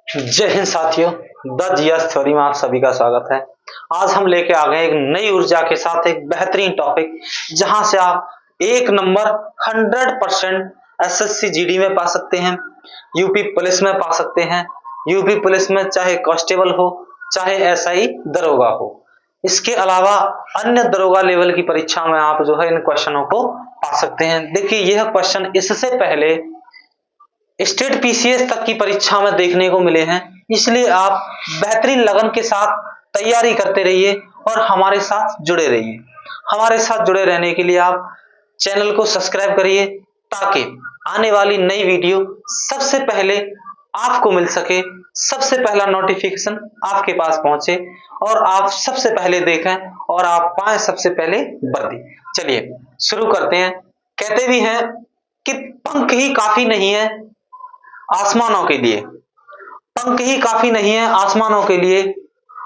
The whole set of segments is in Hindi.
जय हिंद साथियों, द जीएस थ्योरी में आप सभी का स्वागत है। आज हम लेके आ गए एक नई ऊर्जा के साथ एक बेहतरीन टॉपिक, जहां से आप एक नंबर 100% एसएससी जीडी में पा सकते हैं, यूपी पुलिस में पा सकते हैं। यूपी पुलिस में चाहे कांस्टेबल हो, चाहे एसआई दरोगा हो। इसके अलावा अन्य दरोगा लेवल की परीक्षा में आप जो है इन क्वेश्चनों को पा सकते हैं। देखिए, यह क्वेश्चन इससे पहले स्टेट पीसीएस तक की परीक्षा में देखने को मिले हैं, इसलिए आप बेहतरीन लगन के साथ तैयारी करते रहिए और हमारे साथ जुड़े रहिए। हमारे साथ जुड़े रहने के लिए आप चैनल को सब्सक्राइब करिए, ताकि आने वाली नई वीडियो सबसे पहले आपको मिल सके, सबसे पहला नोटिफिकेशन आपके पास पहुंचे और आप सबसे पहले देखें और आप पाएं सबसे पहले वर्दी। चलिए शुरू करते हैं। कहते भी हैं कि पंख ही काफी नहीं है आसमानों के लिए, पंख ही काफी नहीं है आसमानों के लिए,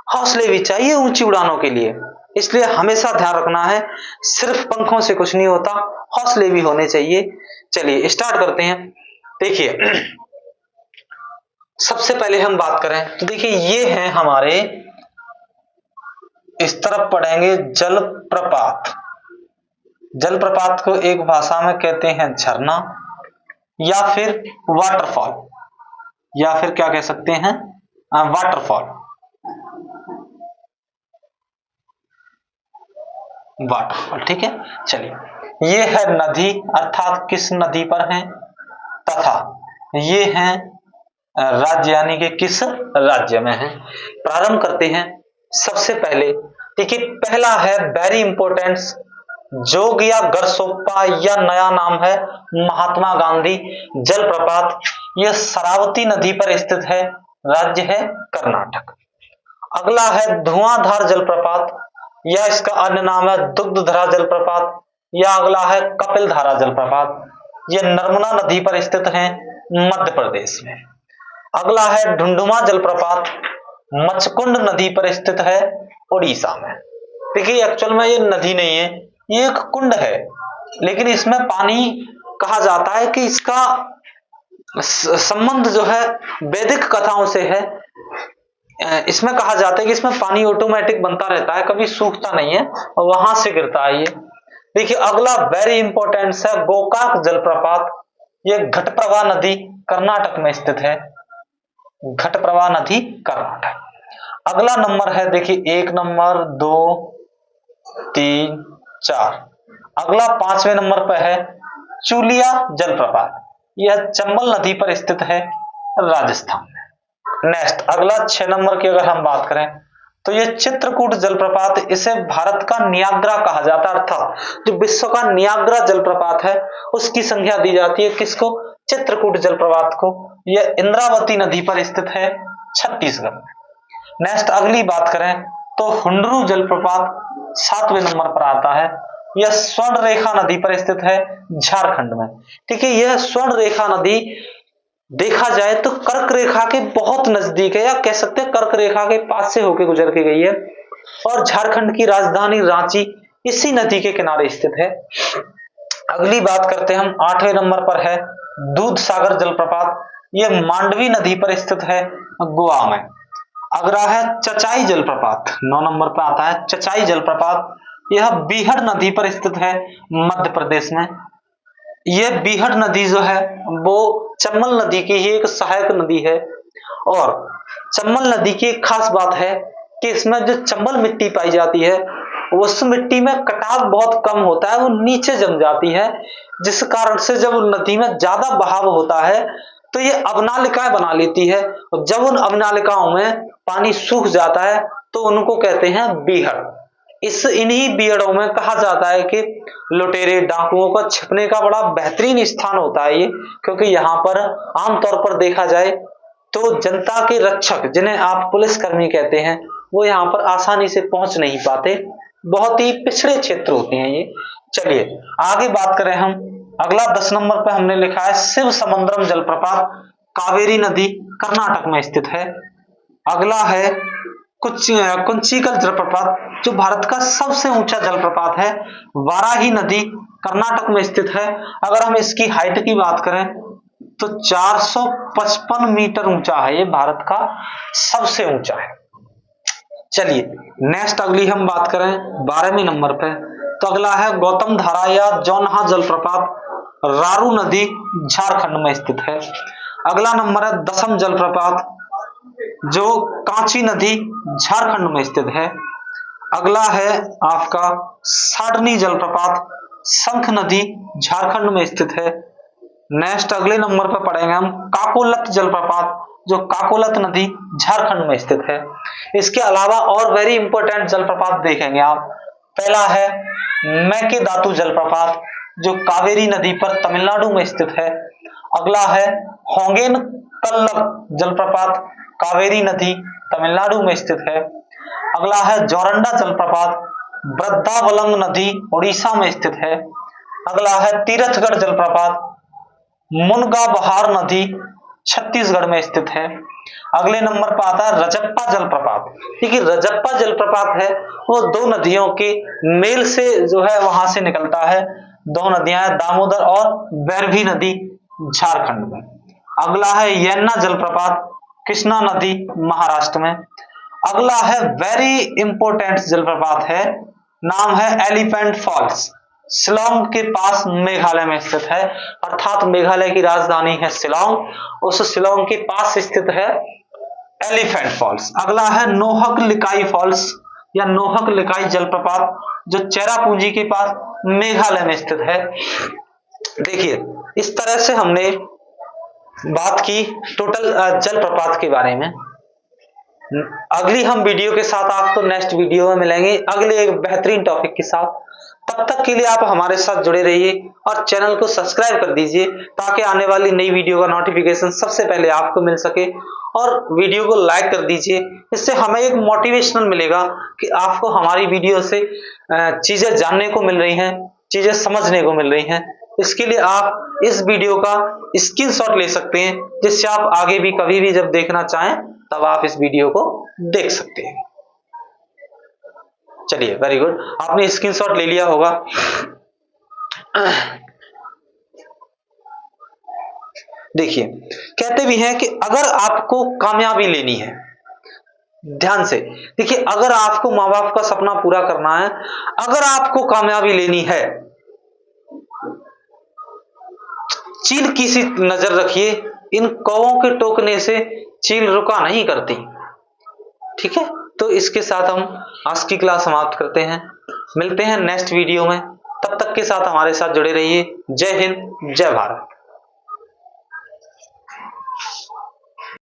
हौसले भी चाहिए ऊंची उड़ानों के लिए। इसलिए हमेशा ध्यान रखना है, सिर्फ पंखों से कुछ नहीं होता, हौसले भी होने चाहिए। चलिए स्टार्ट करते हैं। देखिए, सबसे पहले हम बात करें तो देखिए, ये हैं हमारे, इस तरफ पढ़ेंगे जलप्रपात। जलप्रपात को एक भाषा में कहते हैं झरना, या फिर वाटरफॉल, या फिर क्या कह सकते हैं, वाटरफॉल। वाटरफॉल, ठीक है। चलिए, ये है नदी, अर्थात किस नदी पर है, तथा ये है राज्य, यानी कि किस राज्य में है। प्रारंभ करते हैं। सबसे पहले देखिए, पहला है वेरी इंपॉर्टेंट, जोग या गरसोप्पा, या नया नाम है महात्मा गांधी जलप्रपात। यह शरावती नदी पर स्थित है, राज्य है कर्नाटक। अगला है धुआंधार जलप्रपात, या इसका अन्य नाम है दुग्धधरा जलप्रपात, या अगला है कपिलधारा जलप्रपात। यह नर्मदा नदी पर स्थित है, मध्य प्रदेश में। अगला है ढुंढुमा जलप्रपात, मचकुंड नदी पर स्थित है, उड़ीसा में। देखिए, एक्चुअल में ये नदी नहीं है, ये एक कुंड है, लेकिन इसमें पानी कहा जाता है कि इसका संबंध जो है वैदिक कथाओं से है। इसमें कहा जाता है कि इसमें पानी ऑटोमेटिक बनता रहता है, कभी सूखता नहीं है, और वहां से गिरता है ये। देखिए, अगला वेरी इंपॉर्टेंट है गोकाक जलप्रपात। ये घटप्रभा नदी कर्नाटक में स्थित है, घटप्रभा नदी कर्नाटक। अगला नंबर है, देखिए 1 नंबर 2 3 4, अगला 5वें नंबर पर है चूलिया जलप्रपात। यह चंबल नदी पर स्थित है, राजस्थान में। नेक्स्ट, अगला 6 नंबर की अगर हम बात करें तो यह चित्रकूट जलप्रपात, इसे भारत का नियाग्रा कहा जाता है, अर्थात जो विश्व का नियाग्रा जलप्रपात है उसकी संख्या दी जाती है किसको, चित्रकूट जलप्रपात को। यह इंद्रावती नदी पर स्थित है, छत्तीसगढ़ में। नेक्स्ट, अगली बात करें तो हुंडरू जलप्रपात 7वें नंबर पर आता है। यह स्वर्ण रेखा नदी पर स्थित है, झारखंड में। ठीक है, यह स्वर्ण रेखा नदी देखा जाए तो कर्क रेखा के बहुत नजदीक है, या कह सकते हैं कर्क रेखा के पास से होकर गुजर के गई है, और झारखंड की राजधानी रांची इसी नदी के किनारे स्थित है। अगली बात करते हैं हम, 8वें नंबर पर है दूध सागर जलप्रपात। यह मांडवी नदी पर स्थित है, गोवा में। अगला है चचाई जलप्रपात, 9 नंबर पर आता है चचाई जलप्रपात। यह बीहड़ नदी पर स्थित है, मध्य प्रदेश में। यह बीहड़ नदी जो है वो चंबल नदी की ही एक सहायक नदी है, और चंबल नदी की एक खास बात है कि इसमें जो चंबल मिट्टी पाई जाती है उस मिट्टी में कटाव बहुत कम होता है, वो नीचे जम जाती है, जिस कारण से जब नदी में ज्यादा बहाव होता है तो ये अवनालिकाएं बना लेती है, और जब उन अवनालिकाओं में पानी सूख जाता है तो उनको कहते हैं बीहड़। इन्हीं बीहड़ों में कहा जाता है कि लुटेरे डाकुओं को छिपने का बड़ा बेहतरीन स्थान होता है ये, क्योंकि यहाँ पर आमतौर पर देखा जाए तो जनता के रक्षक, जिन्हें आप पुलिसकर्मी कहते हैं, वो यहाँ पर आसानी से पहुंच नहीं पाते, बहुत ही पिछड़े क्षेत्र होते हैं ये। चलिए आगे बात करें हम। अगला 10 नंबर पे हमने लिखा है शिव समुद्रम जलप्रपात, कावेरी नदी कर्नाटक में स्थित है। अगला है कुंचिकल जलप्रपात, जो भारत का सबसे ऊंचा जलप्रपात है, वाराही नदी कर्नाटक में स्थित है। अगर हम इसकी हाइट की बात करें तो 455 मीटर ऊंचा है, ये भारत का सबसे ऊंचा है। चलिए नेक्स्ट अगली हम बात करें 12वें नंबर पे, तो अगला है गौतम धारा या जौनहा जलप्रपात, रारू नदी झारखंड में स्थित है। अगला नंबर है 10वां जलप्रपात जो कांची नदी झारखंड में स्थित है। अगला है आपका साडनी जलप्रपात, शंख नदी झारखंड में स्थित है। नेक्स्ट अगले नंबर पर पढ़ेंगे हम काकोलत जलप्रपात जो काकोलत नदी झारखंड में स्थित है। इसके अलावा और वेरी इंपॉर्टेंट जलप्रपात देखेंगे आप। पहला है मेकेदातु जलप्रपात जो कावेरी नदी पर तमिलनाडु में स्थित है। अगला है होंगेन कल्लक जलप्रपात, कावेरी नदी तमिलनाडु में स्थित है। अगला है जोरंडा जलप्रपात, वृद्धावलंग नदी उड़ीसा में स्थित है। अगला है तीरथगढ़ जलप्रपात, मुनगा बहार नदी छत्तीसगढ़ में स्थित है। अगले नंबर पर आता है रजप्पा जलप्रपात। देखिए रजप्पा जलप्रपात है वो दो नदियों के मेल से जो है वहां से निकलता है। दो नदियां हैं दामोदर और बैरभी नदी झारखंड में। अगला है यन्ना जलप्रपात, कृष्णा नदी महाराष्ट्र में। अगला है वेरी इंपॉर्टेंट जलप्रपात है, नाम है एलिफेंट फॉल्स, शिलोंग के पास मेघालय में स्थित है, अर्थात मेघालय की राजधानी है शिलोंग, उस शिलोंग के पास स्थित है एलिफेंट फॉल्स। अगला है नोहक लिकाई फॉल्स या नोहक लिकाई जलप्रपात जो चेरापूंजी के पास मेघालय में स्थित है। देखिए इस तरह से हमने बात की टोटल जलप्रपात के बारे में। अगली हम वीडियो के साथ आपको नेक्स्ट वीडियो में मिलेंगे अगले एक बेहतरीन टॉपिक के साथ। तब तक के लिए आप हमारे साथ जुड़े रहिए और चैनल को सब्सक्राइब कर दीजिए ताकि आने वाली नई वीडियो का नोटिफिकेशन सबसे पहले आपको मिल सके। और वीडियो को लाइक कर दीजिए, इससे हमें एक मोटिवेशनल मिलेगा कि आपको हमारी वीडियो से चीजें जानने को मिल रही हैं, चीजें समझने को मिल रही हैं। इसके लिए आप इस वीडियो का स्क्रीनशॉट ले सकते हैं जिससे आप आगे भी कभी भी जब देखना चाहें तब आप इस वीडियो को देख सकते हैं। चलिए वेरी गुड, आपने स्क्रीनशॉट ले लिया होगा। देखिए कहते भी हैं कि अगर आपको कामयाबी लेनी है, ध्यान से देखिए, अगर आपको माँ बाप का सपना पूरा करना है, अगर आपको कामयाबी लेनी है, चील की सी नजर रखिए, इन कौवों के टोकने से चील रुका नहीं करती। ठीक है, तो इसके साथ हम आज की क्लास समाप्त करते हैं। मिलते हैं नेक्स्ट वीडियो में, तब तक के साथ हमारे साथ जुड़े रहिए। जय हिंद, जय भारत।